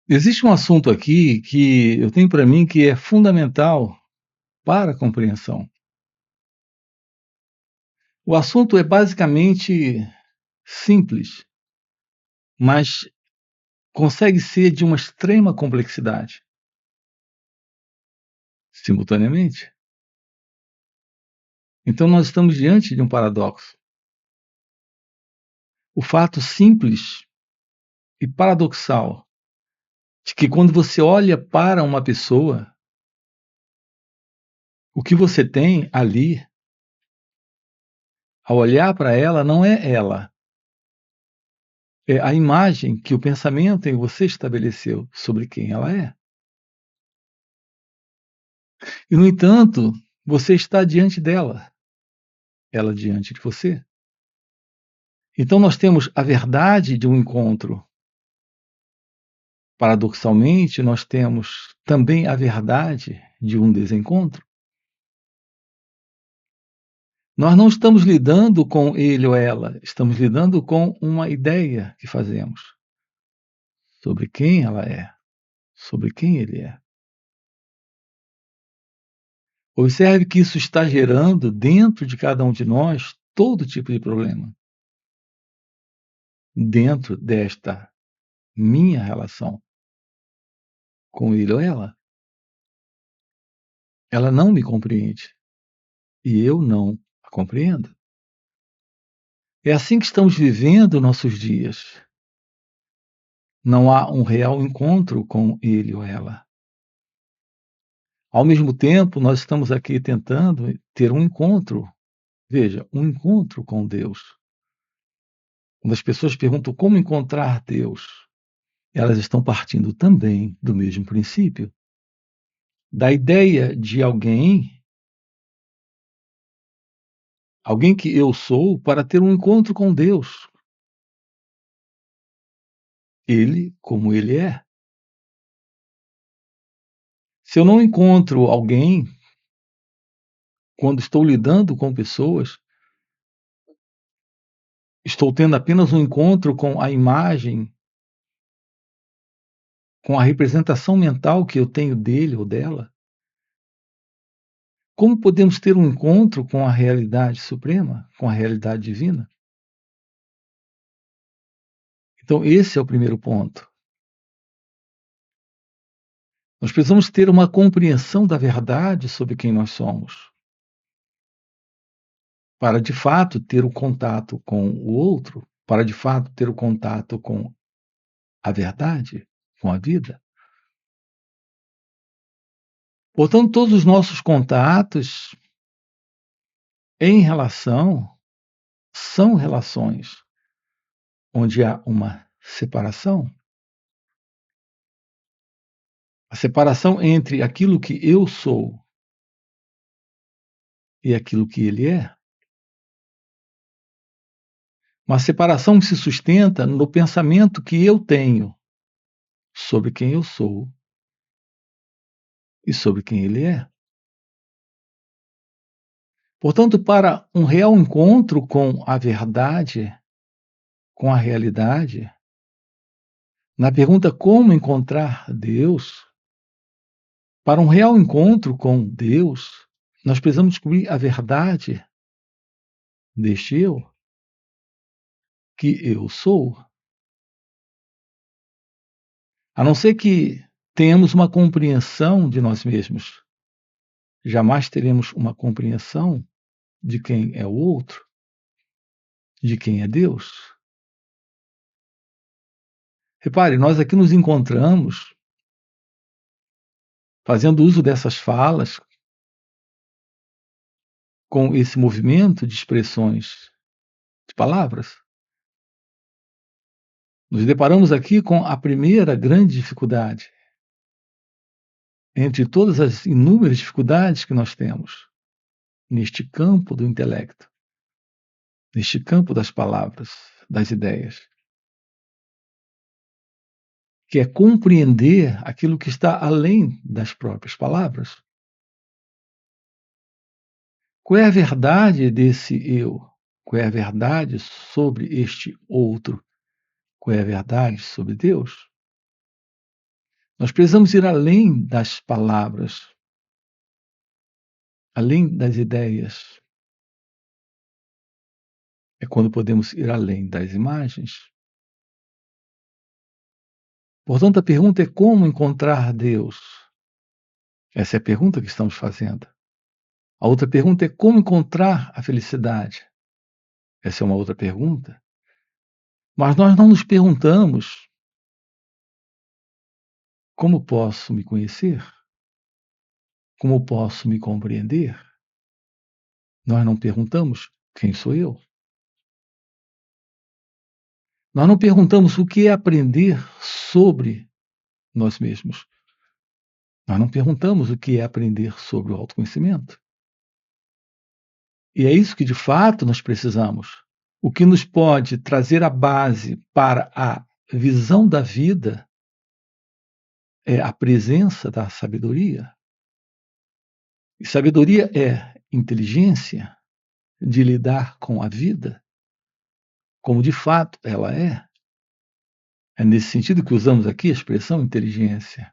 Existe um assunto aqui que eu tenho para mim que é fundamental para a compreensão. O assunto é basicamente simples, mas consegue ser de uma extrema complexidade, simultaneamente. Então nós estamos diante de um paradoxo. O fato simples e paradoxal de que quando você olha para uma pessoa, o que você tem ali, ao olhar para ela, é a imagem que o pensamento em você estabeleceu sobre quem ela é. E, no entanto, você está diante dela, ela diante de você. Então, nós temos a verdade de um encontro. Paradoxalmente, nós temos também a verdade de um desencontro. Nós não estamos lidando com ele ou ela, estamos lidando com uma ideia que fazemos sobre quem ela é, sobre quem ele é. Observe que isso está gerando dentro de cada um de nós todo tipo de problema. Dentro desta minha relação com ele ou ela. Ela não me compreende e eu não a compreendo. É assim que estamos vivendo nossos dias. Não há um real encontro com ele ou ela. Ao mesmo tempo, nós estamos aqui tentando ter um encontro, veja, um encontro com Deus. Quando as pessoas perguntam como encontrar Deus, elas estão partindo também do mesmo princípio, da ideia de alguém que eu sou, para ter um encontro com Deus. Ele como ele é. Se eu não encontro alguém, quando estou lidando com pessoas, estou tendo apenas um encontro com a imagem, com a representação mental que eu tenho dele ou dela. Como podemos ter um encontro com a realidade suprema, com a realidade divina? Então, esse é o primeiro ponto. Nós precisamos ter uma compreensão da verdade sobre quem nós somos, para de fato ter o contato com o outro, para de fato ter o contato com a verdade, com a vida. Portanto, todos os nossos contatos em relação são relações onde há uma separação. A separação entre aquilo que eu sou e aquilo que ele é. Uma separação que se sustenta no pensamento que eu tenho sobre quem eu sou e sobre quem ele é. Portanto, para um real encontro com a verdade, com a realidade, na pergunta como encontrar Deus, para um real encontro com Deus, nós precisamos descobrir a verdade deste eu, que eu sou. A não ser que tenhamos uma compreensão de nós mesmos, jamais teremos uma compreensão de quem é o outro, de quem é Deus. Repare, nós aqui nos encontramos fazendo uso dessas falas, com esse movimento de expressões, de palavras. Nos deparamos aqui com a primeira grande dificuldade, entre todas as inúmeras dificuldades que nós temos, neste campo do intelecto, neste campo das palavras, das ideias, que é compreender aquilo que está além das próprias palavras. Qual é a verdade desse eu? Qual é a verdade sobre este outro? Qual é a verdade sobre Deus? Nós precisamos ir além das palavras, além das ideias. É quando podemos ir além das imagens. Portanto, a pergunta é como encontrar Deus? Essa é a pergunta que estamos fazendo. A outra pergunta é como encontrar a felicidade? Essa é uma outra pergunta. Mas nós não nos perguntamos como posso me conhecer? Como posso me compreender? Nós não perguntamos quem sou eu? Nós não perguntamos o que é aprender sobre nós mesmos. Nós não perguntamos o que é aprender sobre o autoconhecimento. E é isso que de fato nós precisamos. O que nos pode trazer a base para a visão da vida é a presença da sabedoria. E sabedoria é inteligência de lidar com a vida como de fato ela é. É nesse sentido que usamos aqui a expressão inteligência.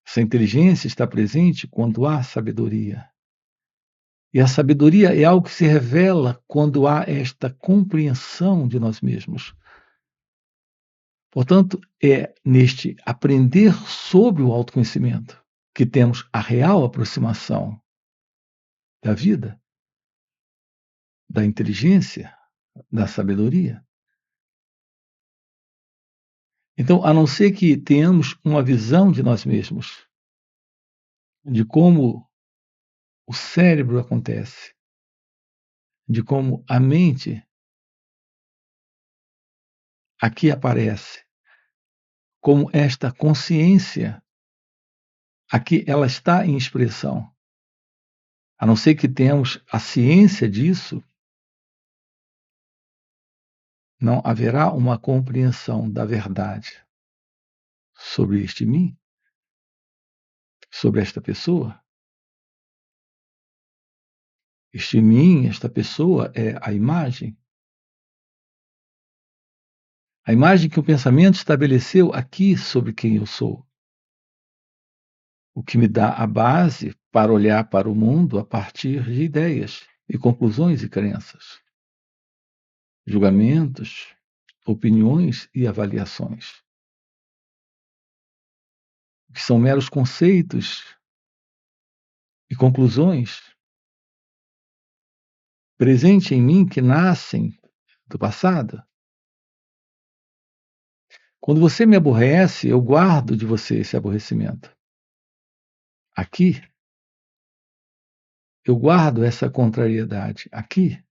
Essa inteligência está presente quando há sabedoria. E a sabedoria é algo que se revela quando há esta compreensão de nós mesmos. Portanto, é neste aprender sobre o autoconhecimento que temos a real aproximação da vida, da inteligência, da sabedoria. Então, a não ser que tenhamos uma visão de nós mesmos, de como o cérebro acontece, de como a mente aqui aparece, como esta consciência aqui ela está em expressão. A não ser que tenhamos a ciência disso, não haverá uma compreensão da verdade sobre este mim, sobre esta pessoa. Este mim, esta pessoa é a imagem. A imagem que o pensamento estabeleceu aqui sobre quem eu sou. O que me dá a base para olhar para o mundo a partir de ideias e conclusões e crenças, julgamentos, opiniões e avaliações, que são meros conceitos e conclusões presentes em mim que nascem do passado. Quando você me aborrece, eu guardo de você esse aborrecimento. Aqui, eu guardo essa contrariedade. Aqui,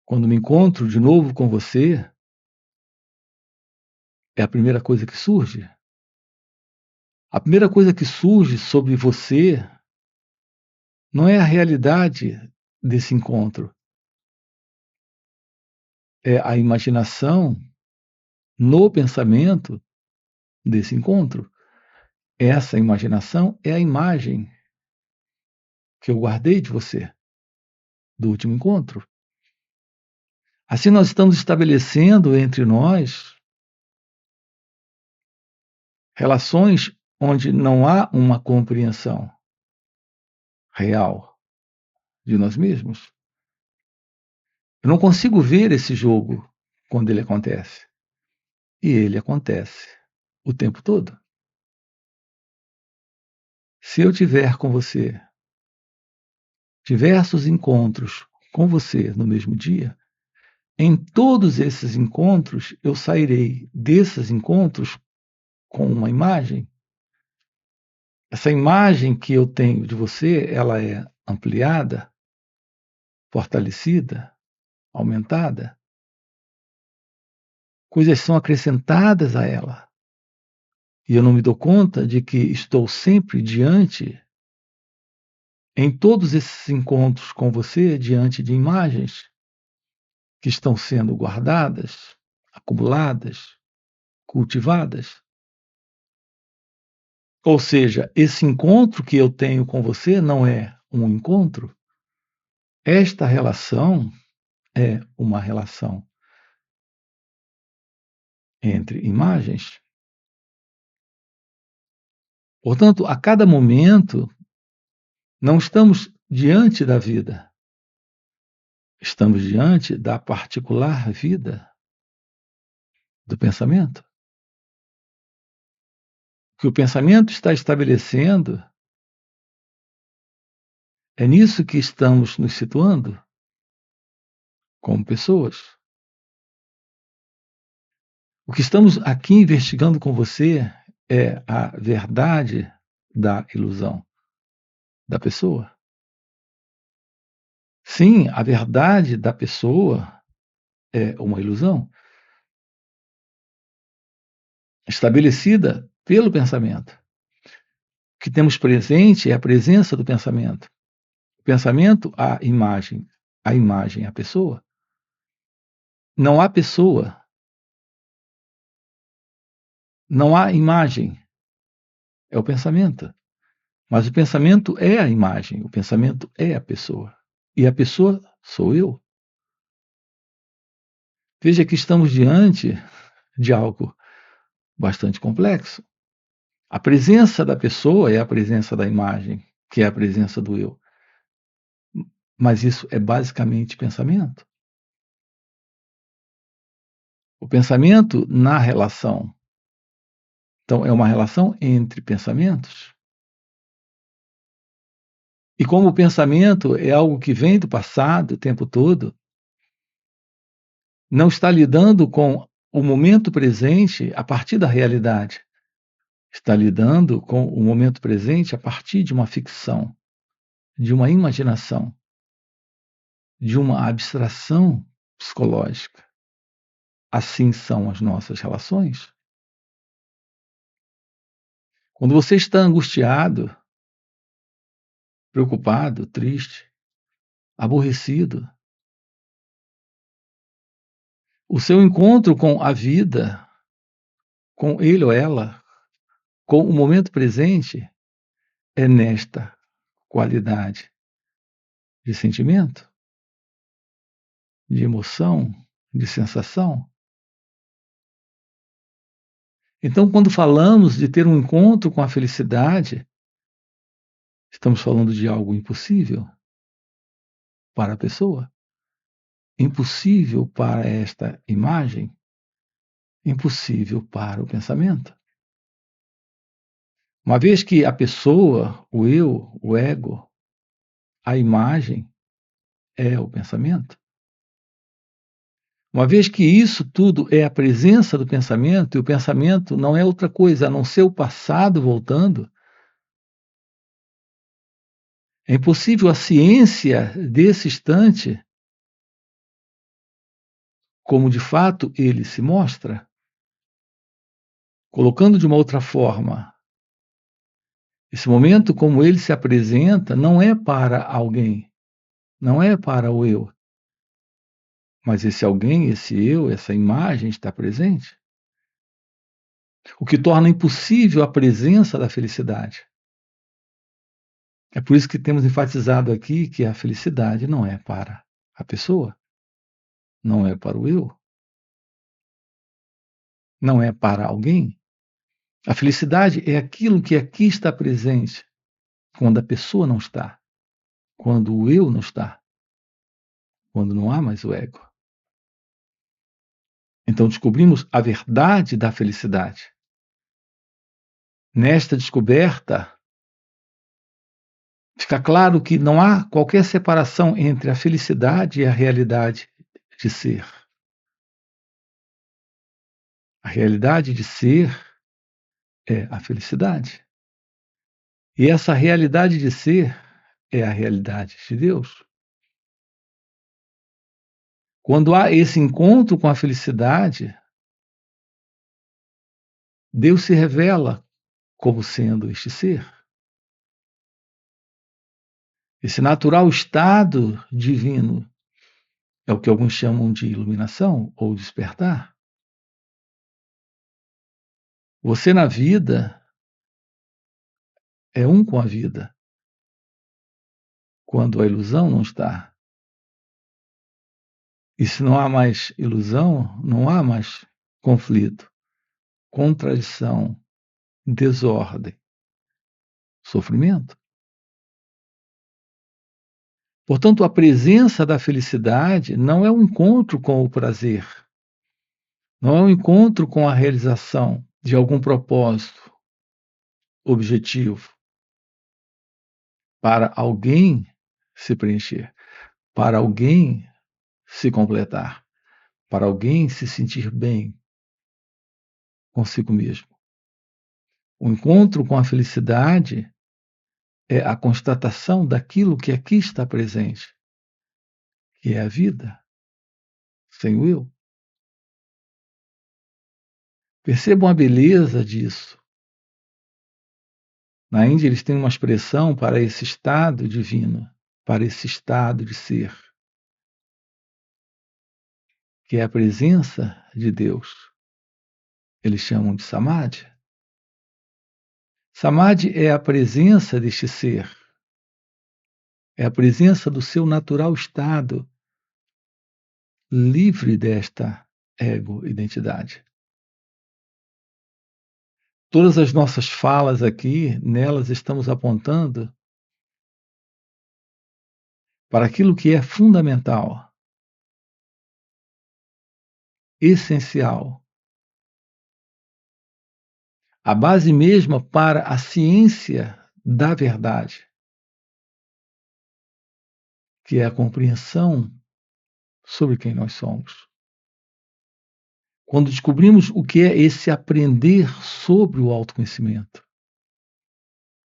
quando me encontro de novo com você, é a primeira coisa que surge. A primeira coisa que surge sobre você não é a realidade desse encontro, é a imaginação no pensamento desse encontro. Essa imaginação é a imagem que eu guardei de você, do último encontro. Assim, nós estamos estabelecendo entre nós relações onde não há uma compreensão real de nós mesmos. Eu não consigo ver esse jogo quando ele acontece. E ele acontece o tempo todo. Se eu tiver com você diversos encontros com você no mesmo dia, em todos esses encontros eu sairei desses encontros com uma imagem. Essa imagem que eu tenho de você, ela é ampliada, fortalecida, aumentada. Coisas são acrescentadas a ela. E eu não me dou conta de que estou sempre diante, em todos esses encontros com você, diante de imagens que estão sendo guardadas, acumuladas, cultivadas. Ou seja, esse encontro que eu tenho com você não é um encontro. Esta relação é uma relação entre imagens. Portanto, a cada momento, não estamos diante da vida, estamos diante da particular vida do pensamento. O que o pensamento está estabelecendo, é nisso que estamos nos situando como pessoas. O que estamos aqui investigando com você é a verdade da ilusão da pessoa. Sim, a verdade da pessoa é uma ilusão estabelecida pelo pensamento. O que temos presente é a presença do pensamento. O pensamento, a imagem, a pessoa. Não há pessoa, não há imagem, é o pensamento. Mas o pensamento é a imagem, o pensamento é a pessoa. E a pessoa sou eu. Veja que estamos diante de algo bastante complexo. A presença da pessoa é a presença da imagem, que é a presença do eu. Mas isso é basicamente pensamento. O pensamento na relação. Então, é uma relação entre pensamentos. E como o pensamento é algo que vem do passado o tempo todo, não está lidando com o momento presente a partir da realidade. Está lidando com o momento presente a partir de uma ficção, de uma imaginação, de uma abstração psicológica. Assim são as nossas relações. Quando você está angustiado, preocupado, triste, aborrecido, o seu encontro com a vida, com ele ou ela, com o momento presente, é nesta qualidade de sentimento, de emoção, de sensação. Então, quando falamos de ter um encontro com a felicidade, estamos falando de algo impossível para a pessoa, impossível para esta imagem, impossível para o pensamento. Uma vez que a pessoa, o eu, o ego, a imagem é o pensamento. Uma vez que isso tudo é a presença do pensamento, e o pensamento não é outra coisa a não ser o passado voltando, é impossível a ciência desse instante, como de fato ele se mostra, colocando de uma outra forma, esse momento como ele se apresenta não é para alguém, não é para o eu, mas esse alguém, esse eu, essa imagem está presente. O que torna impossível a presença da felicidade. É por isso que temos enfatizado aqui que a felicidade não é para a pessoa, não é para o eu, não é para alguém. A felicidade é aquilo que aqui está presente quando a pessoa não está, quando o eu não está, quando não há mais o ego. Então descobrimos a verdade da felicidade. Nesta descoberta, fica claro que não há qualquer separação entre a felicidade e a realidade de ser. A realidade de ser é a felicidade. E essa realidade de ser é a realidade de Deus. Quando há esse encontro com a felicidade, Deus se revela como sendo este ser. Esse natural estado divino é o que alguns chamam de iluminação ou despertar. Você na vida é um com a vida, quando a ilusão não está. E se não há mais ilusão, não há mais conflito, contradição, desordem. sofrimento. Portanto, a presença da felicidade não é um encontro com o prazer, não é um encontro com a realização de algum propósito, objetivo, para alguém se preencher, para alguém se completar, para alguém se sentir bem consigo mesmo. O encontro com a felicidade é a constatação daquilo que aqui está presente, que é a vida, sem o eu. Percebam a beleza disso. Na Índia, eles têm uma expressão para esse estado divino, para esse estado de ser, que é a presença de Deus. Eles chamam de Samadhi. Samadhi é a presença deste ser, é a presença do seu natural estado, livre desta ego-identidade. Todas as nossas falas aqui, nelas estamos apontando para aquilo que é fundamental, essencial, a base mesma para a ciência da verdade, que é a compreensão sobre quem nós somos. Quando descobrimos o que é esse aprender sobre o autoconhecimento,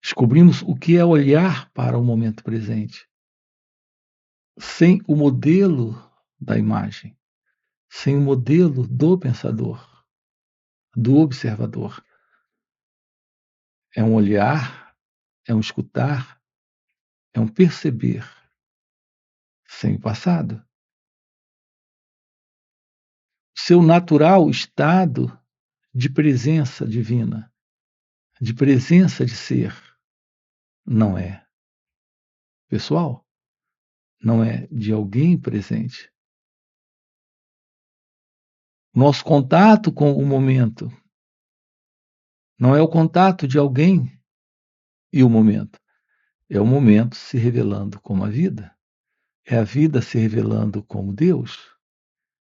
descobrimos o que é olhar para o momento presente, sem o modelo da imagem, sem o modelo do pensador, do observador. É um olhar, é um escutar, é um perceber, sem o passado. Seu natural estado de presença divina, de presença de ser, não é pessoal, não é de alguém presente. Nosso contato com o momento não é o contato de alguém e o momento. É o momento se revelando como a vida. É a vida se revelando como Deus.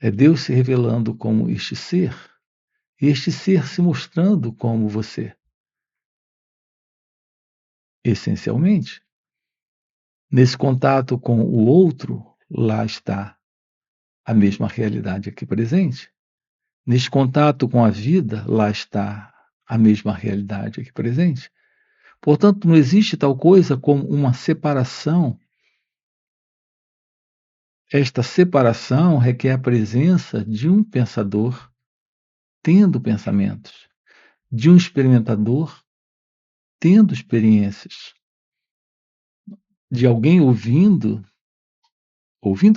É Deus se revelando como este ser. E este ser se mostrando como você. Essencialmente, nesse contato com o outro, lá está a mesma realidade aqui presente. Nesse contato com a vida, lá está a mesma realidade aqui presente. Portanto, não existe tal coisa como uma separação. Esta separação requer a presença de um pensador tendo pensamentos, de um experimentador tendo experiências, de alguém ouvindo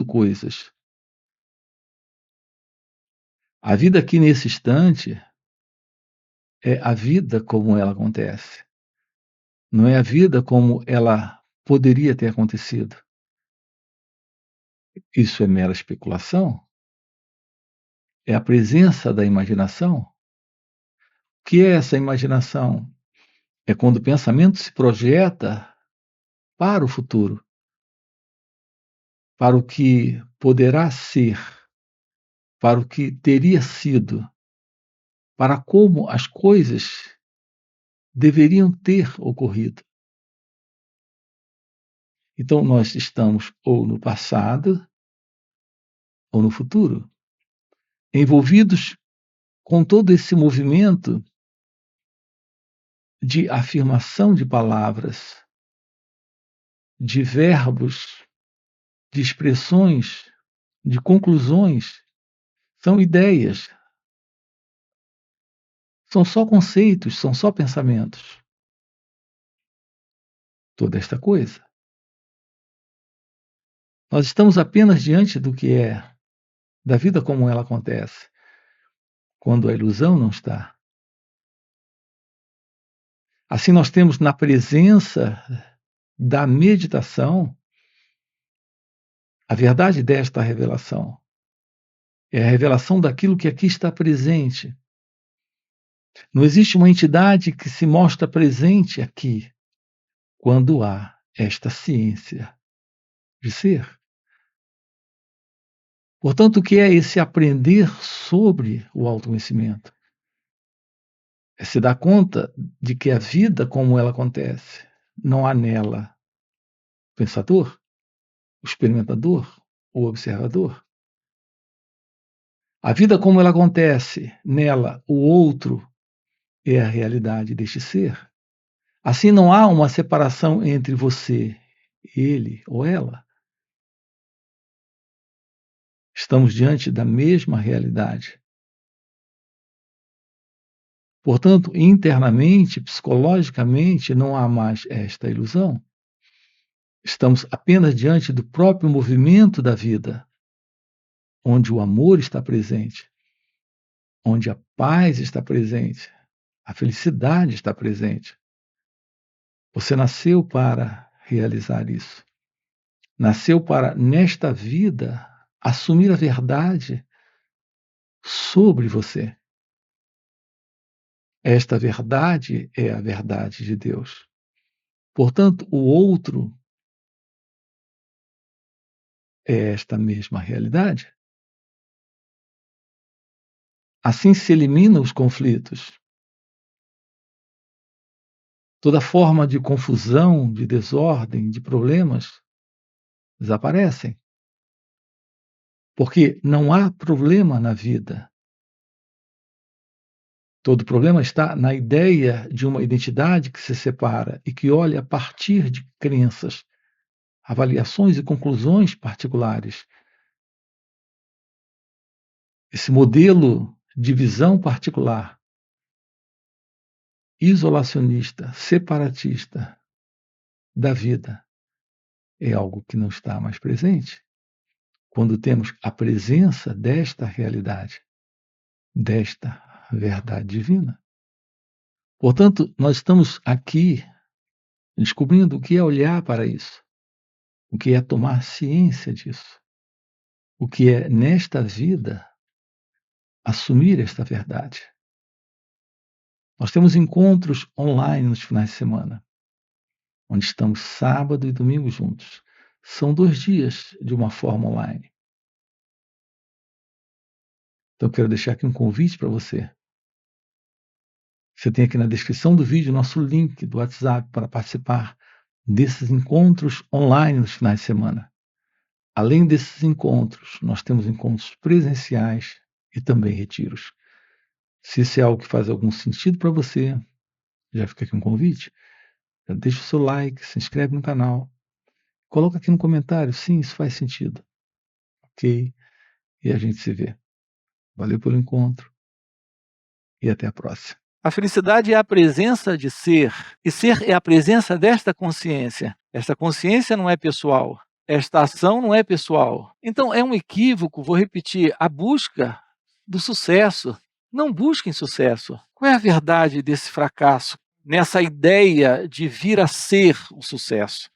coisas. A vida aqui nesse instante é a vida como ela acontece. Não é a vida como ela poderia ter acontecido. Isso é mera especulação? É a presença da imaginação? O que é essa imaginação? É quando o pensamento se projeta para o futuro, para o que poderá ser, para o que teria sido, para como as coisas deveriam ter ocorrido. Então, nós estamos ou no passado ou no futuro, envolvidos com todo esse movimento de afirmação de palavras, de verbos, de expressões, de conclusões. São ideias, são só conceitos, são só pensamentos. Toda esta coisa. Nós estamos apenas diante do que é, da vida como ela acontece, quando a ilusão não está. Assim, nós temos na presença da meditação a verdade desta revelação. É a revelação daquilo que aqui está presente. Não existe uma entidade que se mostra presente aqui. quando há esta ciência de ser. Portanto, o que é esse aprender sobre o autoconhecimento? É se dar conta de que a vida como ela acontece, não há nela o pensador, o experimentador, o observador. A vida como ela acontece, nela o outro é a realidade deste ser. Assim não há uma separação entre você, ele ou ela. Estamos diante da mesma realidade. Portanto, internamente, psicologicamente, não há mais esta ilusão. Estamos apenas diante do próprio movimento da vida, onde o amor está presente, onde a paz está presente, a felicidade está presente. Você nasceu para realizar isso. Nasceu para, nesta vida, assumir a verdade sobre você. Esta verdade é a verdade de Deus. Portanto, o outro é esta mesma realidade. Assim se eliminam os conflitos. Toda forma de confusão, de desordem, de problemas desaparecem. Porque não há problema na vida. Todo problema está na ideia de uma identidade que se separa e que olha a partir de crenças, avaliações e conclusões particulares. Esse modelo de visão particular, isolacionista, separatista da vida, é algo que não está mais presente quando temos a presença desta realidade, desta verdade divina. Portanto, nós estamos aqui descobrindo o que é olhar para isso, o que é tomar ciência disso, o que é, nesta vida, assumir esta verdade. Nós temos encontros online nos finais de semana, onde estamos sábado e domingo juntos. São 2 dias de uma forma online. Então, eu quero deixar aqui um convite para você. Você tem aqui na descrição do vídeo nosso link do WhatsApp para participar desses encontros online nos finais de semana. Além desses encontros, nós temos encontros presenciais e também retiros. Se isso é algo que faz algum sentido para você, já fica aqui um convite. Já deixa o seu like, se inscreve no canal. Coloca aqui no comentário, sim, isso faz sentido. Ok? E a gente se vê. Valeu pelo encontro e até a próxima. A felicidade é a presença de ser, e ser é a presença desta consciência. Esta consciência não é pessoal, esta ação não é pessoal. Então é um equívoco, vou repetir, a busca do sucesso. Não busquem sucesso. Qual é a verdade desse fracasso? Nessa ideia de vir a ser o sucesso.